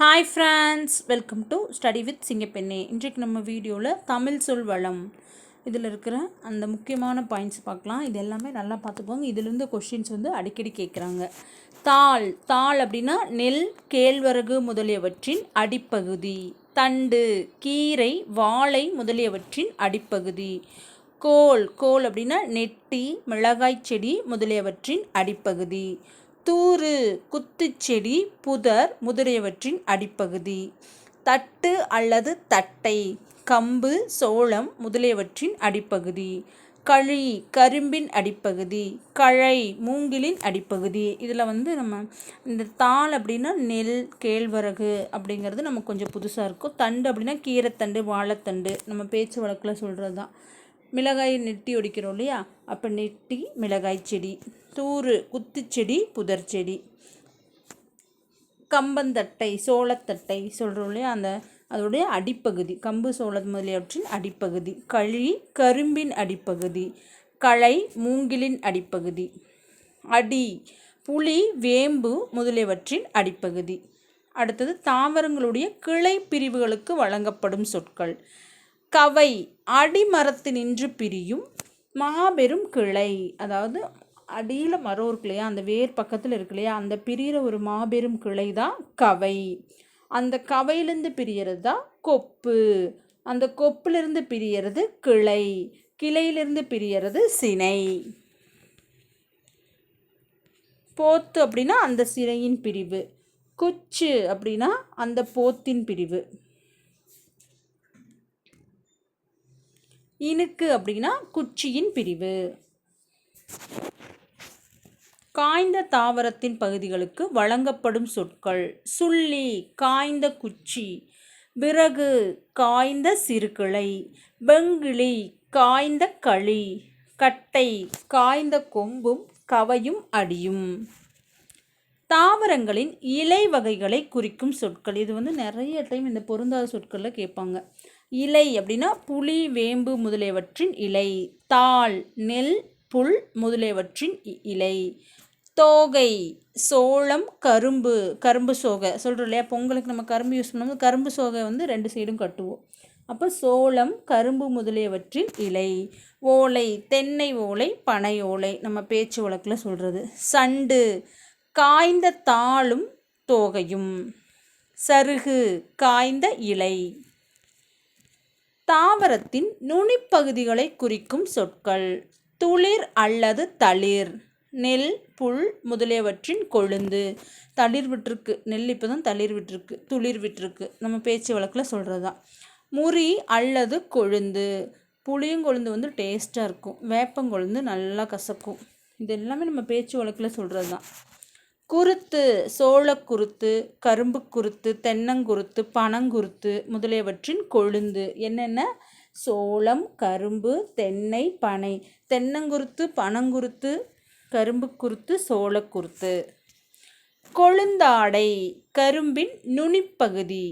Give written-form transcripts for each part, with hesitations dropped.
Hi friends, welcome to study with சிங்கப்பெண்ணே. இன்றைக்கு நம்ம வீடியோவில் தமிழ் சொல் வளம் இதில் இருக்கிற அந்த முக்கியமான பாயிண்ட்ஸ் பார்க்கலாம். இது எல்லாமே நல்லா பார்த்துக்கோங்க. இதிலிருந்து கொஷின்ஸ் அடிக்கடி கேட்குறாங்க. தாள் தாள் அப்படின்னா நெல், கேழ்வரகு முதலியவற்றின் அடிப்பகுதி. தண்டு, கீரை, வாழை முதலியவற்றின் அடிப்பகுதி. கோல் கோல் அப்படின்னா நெட்டி, மிளகாய் செடி முதலியவற்றின் அடிப்பகுதி. தூறு, குத்துச்செடி, புதர் முதலியவற்றின் அடிப்பகுதி. தட்டு அல்லது தட்டை, கம்பு, சோளம் முதலியவற்றின் அடிப்பகுதி. களி, கரும்பின் அடிப்பகுதி. கழை, மூங்கிலின் அடிப்பகுதி. இதில் நம்ம இந்த தாள் அப்படின்னா நெல், கேழ்வரகு அப்படிங்கிறது நமக்கு கொஞ்சம் புதுசாக இருக்கும். தண்டு அப்படின்னா கீரைத்தண்டு, வாழைத்தண்டு, நம்ம பேச்சு வழக்கில் சொல்கிறது தான். மிளகாய் நெட்டி ஒடிக்கிறோம் இல்லையா, அப்போ நெட்டி, மிளகாய் செடி. தூறு, குத்துச்செடி, புதர் செடி. கம்பந்தட்டை, சோளத்தட்டை சொல்கிறோம் இல்லையா, அதோடைய அடிப்பகுதி. கம்பு, சோளம் முதலியவற்றின் அடிப்பகுதி. களி, கரும்பின் அடிப்பகுதி. களை, மூங்கிலின் அடிப்பகுதி. அடி, புளி, வேம்பு முதலியவற்றின் அடிப்பகுதி. அடுத்தது தாவரங்களுடைய கிளை பிரிவுகளுக்கு வழங்கப்படும் சொற்கள். கவை, அடிமரத்தினின்று பிரியும் மாபெரும் கிளை. அதாவது அடியில் மரம் இருக்கு இல்லையா, அந்த வேர் பக்கத்தில் இருக்கு இல்லையா, அந்த பிரிகிற ஒரு மாபெரும் கிளை தான் கவை. அந்த கவையிலேருந்து பிரியறது தான் கொப்பு. அந்த கொப்புலேருந்து பிரியறது கிளை. கிளையிலிருந்து பிரியறது சினை. போத்து அப்படின்னா அந்த சினையின் பிரிவு. குச்சு அப்படின்னா அந்த போத்தின் பிரிவு. இனுக்கு அப்படின்னா குச்சியின் பிரிவு. காய்ந்த தாவரத்தின் பகுதிகளுக்கு வழங்கப்படும் சொற்கள். சுள்ளி, காய்ந்த குச்சி. விறகு, காய்ந்த சிறுகிளை. வெங்கிளி, காய்ந்த களி. கட்டை, காய்ந்த கொம்பும் கவையும் அடியும். தாவரங்களின் இலை வகைகளை குறிக்கும் சொற்கள். இது நிறைய டைம் இந்த பொருந்தாத சொற்களில் கேட்பாங்க. இலை அப்படின்னா புளி, வேம்பு முதலியவற்றின் இலை. தாள், நெல், புல் முதலியவற்றின் இலை. தோகை, சோளம், கரும்பு. கரும்பு சோகை சொல்கிறோம் இல்லையா, பொங்கலுக்கு நம்ம கரும்பு யூஸ் பண்ணும்போது கரும்பு சோகை 2 சைடும் கட்டுவோம். அப்போ சோளம், கரும்பு முதலியவற்றின் இலை. ஓலை, தென்னை ஓலை, பனை ஓலை, நம்ம பேச்சு வழக்கில் சொல்கிறது. சண்டு, காய்ந்த தாளும் தோகையும். சருகு, காய்ந்த இலை. தாவரத்தின் நுனிப்பகுதிகளை குறிக்கும் சொற்கள். துளிர் அல்லது தளிர். நெல், புல் முதலியவற்றின் கொழுந்து. தளிர் விட்டுருக்கு, நெல் இப்போ தான் தளிர் விட்டுருக்கு, துளிர் விட்டுருக்கு, நம்ம பேச்சு வழக்கில் சொல்கிறது தான். முறி அல்லது கொழுந்து. புளியங்கொழுந்து டேஸ்ட்டாக இருக்கும், வேப்பங்கொழுந்து நல்லா கசக்கும். இது எல்லாமே நம்ம பேச்சு வழக்கில் சொல்கிறது தான். குருத்து, சோளக்குருத்து, கரும்பு குருத்து, தென்னங்குருத்து, பனங்குருத்து முதலியவற்றின் கொழுந்து. என்னென்ன? சோளம், கரும்பு, தென்னை, பனை. தென்னங்குருத்து, பனங்குருத்து, கரும்பு குருத்து, சோளக்குருத்து. கொழுந்தாடை, கரும்பின் நுனிப்பகுதி.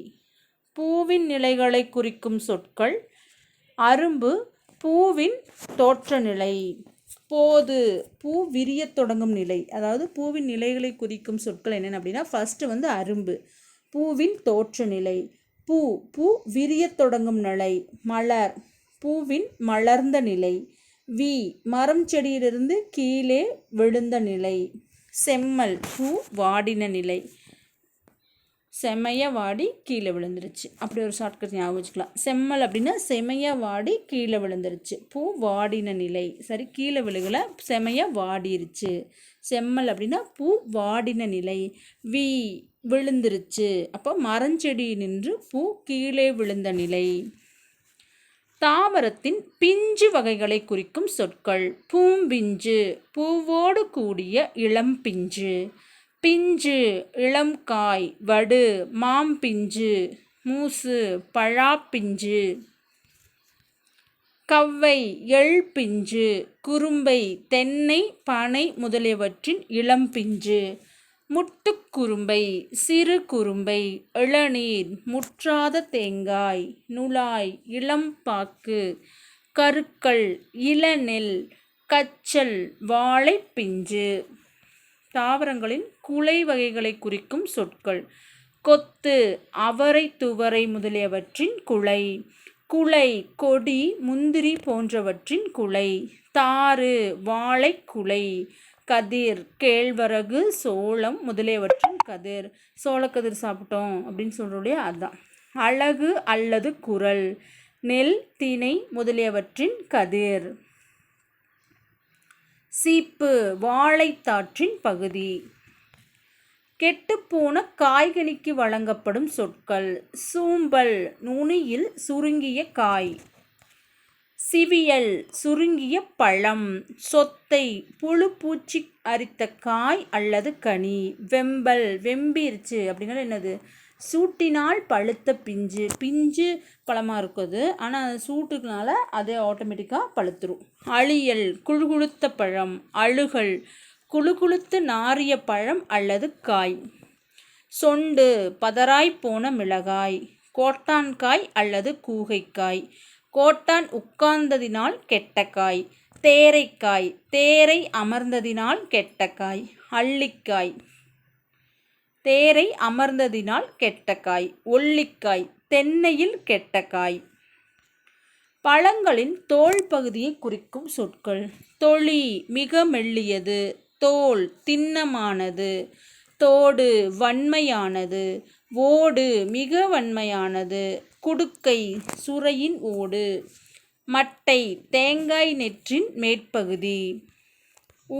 பூவின் நிலைகளை குறிக்கும் சொற்கள். அரும்பு, பூவின் தோற்ற நிலை. போது, பூ விரிய தொடங்கும் நிலை. அதாவது பூவின் நிலைகளை குறிக்கும் சொற்கள் என்னென்ன அப்படின்னா, ஃபஸ்ட்டு அரும்பு, பூவின் தோற்ற நிலை. பூ, பூ விரிய தொடங்கும் நிலை. மலர், பூவின் மலர்ந்த நிலை. வி, மரம் செடியிலிருந்து கீழே விழுந்த நிலை. செம்மல், பூ வாடின நிலை. செமைய வாடி கீழே விழுந்துருச்சு, அப்படி ஒரு ஷார்ட்கட் ஞாபகம் வச்சுக்கலாம். செம்மல் அப்படின்னா செமைய வாடி கீழே விழுந்துருச்சு, பூ வாடின நிலை. சரி, கீழே விழுகலை, செமைய வாடிருச்சு. செம்மல் அப்படின்னா பூ வாடின நிலை. வி, விழுந்துருச்சு, அப்போ மரஞ்செடி நின்று பூ கீழே விழுந்த நிலை. தாவரத்தின் பிஞ்சு வகைகளை குறிக்கும் சொற்கள். பூம்பிஞ்சு, பூவோடு கூடிய இளம் பிஞ்சு. பிஞ்சு, இளம் காய், வடு, மாம்பிஞ்சு. மூசு, பழாப்பிஞ்சு. கவ்வை, எள் பிஞ்சு. குறும்பை, தென்னை, பனை முதலியவற்றின் இளம் பிஞ்சு. முட்டுக்குறும்பை, சிறு குறும்பை. இளநீர், முற்றாத தேங்காய். நுழாய், இளம்பாக்கு. கருக்கல், இளநெல். கச்சல், வாழைப்பிஞ்சு. தாவரங்களின் குலை வகைகளை குறிக்கும் சொற்கள். கொத்து அவரை துவரை முதலியவற்றின் குலை. குலை கொடி முந்திரி போன்றவற்றின் குலை. தாறு வாழை குலை. கதிர் கேழ்வரகு சோளம் முதலியவற்றின் கதிர். சோளக்கதிர் சாப்பிட்டோம் அப்படின்னு சொல்கிறோம் இல்லையா, அதுதான். அழகு அல்லது குரல் நெல் திணை முதலியவற்றின் கதிர். சீப்பு வாழைத்தாற்றின் பகுதி. கெட்டுப்போன காய்கனிக்கு வழங்கப்படும் சொற்கள். சூம்பல் நுனியில் சுருங்கிய காய். சிவியல் சுருங்கிய பழம். சொத்தை புழு பூச்சி அரித்த காய் அல்லது கனி. வெம்பல் வெம்பிருச்சு அப்படிங்கிற என்னது, சூட்டினால் பழுத்த பிஞ்சு. பிஞ்சு பழமாக இருக்குது, ஆனால் அது சூட்டுக்குனால அது ஆட்டோமேட்டிக்காக பழுத்துரும். அழியல் குழுகுழுத்த பழம். அழுகல் குழுகுழுத்து நாறிய பழம் அல்லது காய். சொண்டு பதராய் போன மிளகாய். கோட்டான்காய் அல்லது கூகைக்காய். கோட்டான் உட்கார்ந்ததினால் கெட்டக்காய். தேரைக்காய் தேரை அமர்ந்ததினால் கெட்டக்காய். அள்ளிக்காய் தேரை அமர்ந்ததினால் கெட்டக்காய். ஒல்லிக்காய் தென்னையில் கெட்டக்காய். பழங்களின் தோல் பகுதியை குறிக்கும் சொற்கள். தொளி மிக மெல்லியது. தோல் திண்ணமானது. தோடு வன்மையானது. ஓடு மிக வன்மையானது. குடுக்கை சுரையின் ஓடு. மட்டை தேங்காய் நெற்றின் மேற்பகுதி.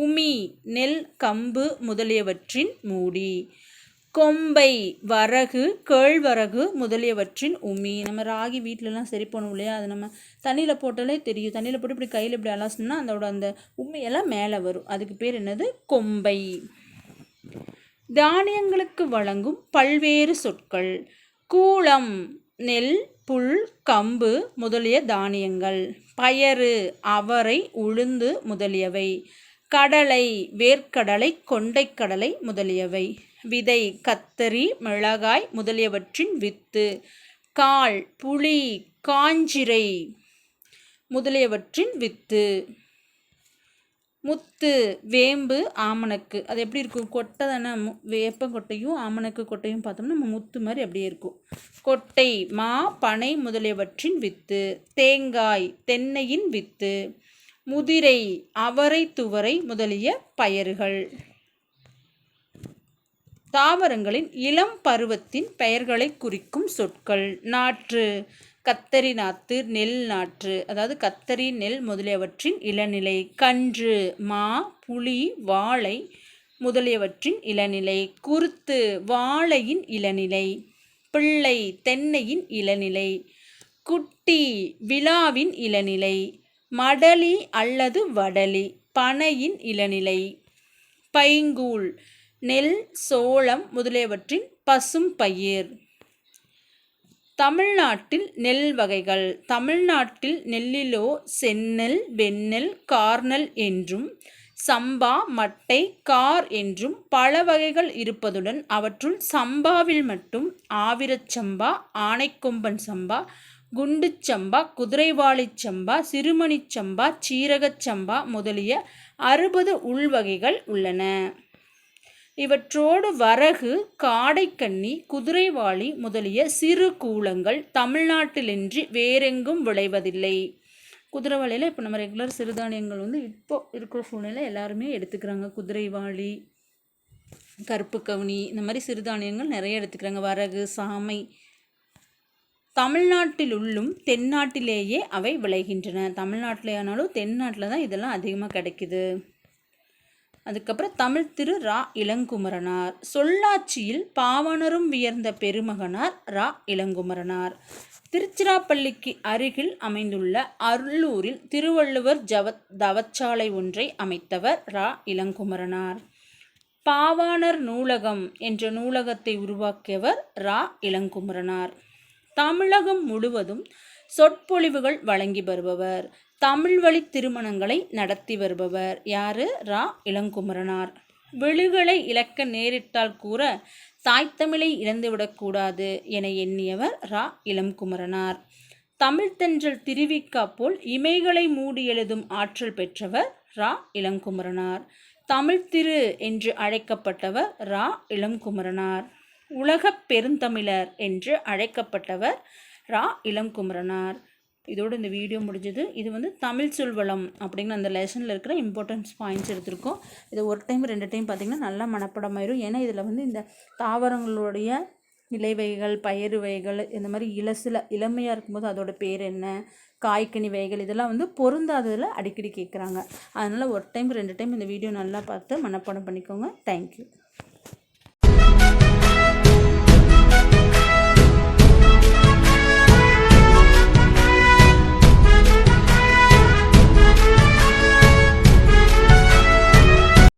உமி நெல் கம்பு முதலியவற்றின் மூடி. கொம்பை வரகு கேழ்வரகு முதலியவற்றின் உமி. நம்ம ராகி வீட்டிலலாம் சரி பண்ணுவோம் இல்லையா, அது நம்ம தண்ணியில் போட்டாலே தெரியும். தண்ணியில் போட்டு இப்படி கையில் இப்படி அலாசணும்னா அதோட அந்த உண்மையெல்லாம் மேலே வரும். அதுக்கு பேர் என்னது, கொம்பை. தானியங்களுக்கு வழங்கும் பல்வேறு சொற்கள். கூளம் நெல் புல் கம்பு முதலிய தானியங்கள். பயறு அவரை உளுந்து முதலியவை. கடலை வேர்க்கடலை கொண்டைக்கடலை முதலியவை. விதை கத்தரி மிளகாய் முதலியவற்றின் வித்து. கால் புளி காஞ்சிரை முதலியவற்றின் வித்து. முத்து வேம்பு ஆமணக்கு. அது எப்படி இருக்கும், கொட்டை தானே, வேப்பங்கொட்டையும் ஆமணக்கு கொட்டையும் பார்த்தோம்னா நம்ம முத்து மாதிரி அப்படியே இருக்கும். கொட்டை மா பனை முதலியவற்றின் வித்து. தேங்காய் தென்னையின் வித்து. முதிரை அவரை துவரை முதலிய பயறுகள். தாவரங்களின் இளம் பருவத்தின் பெயர்களை குறிக்கும் சொற்கள். நாற்று கத்தரி நாற்று நெல் நாற்று, அதாவது கத்தரி நெல் முதலியவற்றின் இளநிலை. கன்று மா புளி வாழை முதலியவற்றின் இளநிலை. குருத்து வாழையின் இளநிலை. பிள்ளை தென்னையின் இளநிலை. குட்டி விழாவின் இளநிலை. மடலி அல்லது வடலி பனையின் இளநிலை. பைங்கூழ் நெல் சோளம் முதலியவற்றின் பசும் பயிர். தமிழ்நாட்டில் நெல் வகைகள். தமிழ்நாட்டில் நெல்லிலோ செந்நெல் வெண்ணெல் கார்நெல் என்றும் சம்பா மட்டை கார் என்றும் பல வகைகள் இருப்பதுடன் அவற்றுள் சம்பாவில் மட்டும் ஆவிரச்சம்பா ஆனைக்கொம்பன் சம்பா குண்டுச்சம்பா குதிரைவாளிச் சம்பா சிறுமணிச்சம்பா சீரகச்சம்பா முதலிய 60 உள்வகைகள் உள்ளன. இவற்றோடு வரகு காடைக்கன்னி குதிரைவாளி முதலிய சிறு கூலங்கள் தமிழ்நாட்டிலின்றி வேறெங்கும் விளைவதில்லை. குதிரைவாளியில் இப்போ நம்ம ரெகுலர் சிறுதானியங்கள் இப்போ இருக்கிற சூழ்நிலை எல்லாருமே எடுத்துக்கிறாங்க. குதிரைவாளி கருப்பு கவுனி இந்த மாதிரி சிறுதானியங்கள் நிறைய எடுத்துக்கிறாங்க. வரகு சாமை தமிழ்நாட்டிலுள்ளும் தென்னாட்டிலேயே அவை விளைகின்றன. தமிழ்நாட்டிலே ஆனாலும் தென்னாட்டில் தான் இதெல்லாம் அதிகமாக கிடைக்குது. அதுக்கப்புறம் தமிழ் திரு ரா இளங்குமரனார். சொல்லாட்சியில் பாவாணரும் வியர்ந்த பெருமகனார் ரா இளங்குமரனார். திருச்சிராப்பள்ளிக்கு அருகில் அமைந்துள்ள அருளூரில் திருவள்ளுவர் தவச்சாலை ஒன்றை அமைத்தவர் ரா இளங்குமரனார். பாவாணர் நூலகம் என்ற நூலகத்தை உருவாக்கியவர் ரா இளங்குமரனார். தமிழகம் முழுவதும் சொற்பொழிவுகள் வழங்கி வருபவர். தமிழ் வழி திருமணங்களை நடத்தி வருபவர் யாரு, ரா இளங்குமரனார். விழுகளை இழக்க நேரிட்டால் கூற தாய்த்தமிழை இழந்துவிடக்கூடாது என எண்ணியவர் ரா இளங்குமரனார். தமிழ்த்தென்றல் திருவிக்கா போல் இமைகளை மூடி எழுதும் ஆற்றல் பெற்றவர் ரா இளங்குமரனார். தமிழ் திரு என்று அழைக்கப்பட்டவர் ரா இளங்குமரனார். உலகப் பெருந்தமிழர் என்று அழைக்கப்பட்டவர் ரா இளங்குமரனார். இதோடு இந்த வீடியோ முடிஞ்சது. இது வந்து தமிழ் சொல்வளம் அப்படிங்கிற அந்த லெசனில் இருக்கிற இம்பார்ட்டன்ஸ் பாயிண்ட்ஸ் எடுத்திருக்கோம். இதை ஒரு டைம் 2 டைம் பார்த்திங்கன்னா நல்லா மனப்படமாயிரும். ஏன்னா இதில் வந்து இந்த தாவரங்களுடைய இலை வகைகள், பயிறு வகைகள், இந்த மாதிரி இளமையாக இருக்கும்போது அதோட பேர் என்ன, காய்கனி வகைகள், இதெல்லாம் வந்து பொருந்தாததில் அடிக்கடி கேட்குறாங்க. அதனால் ஒரு டைம் 2 டைம் இந்த வீடியோ நல்லா பார்த்து மனப்பாடம் பண்ணிக்கோங்க. தேங்க்யூ.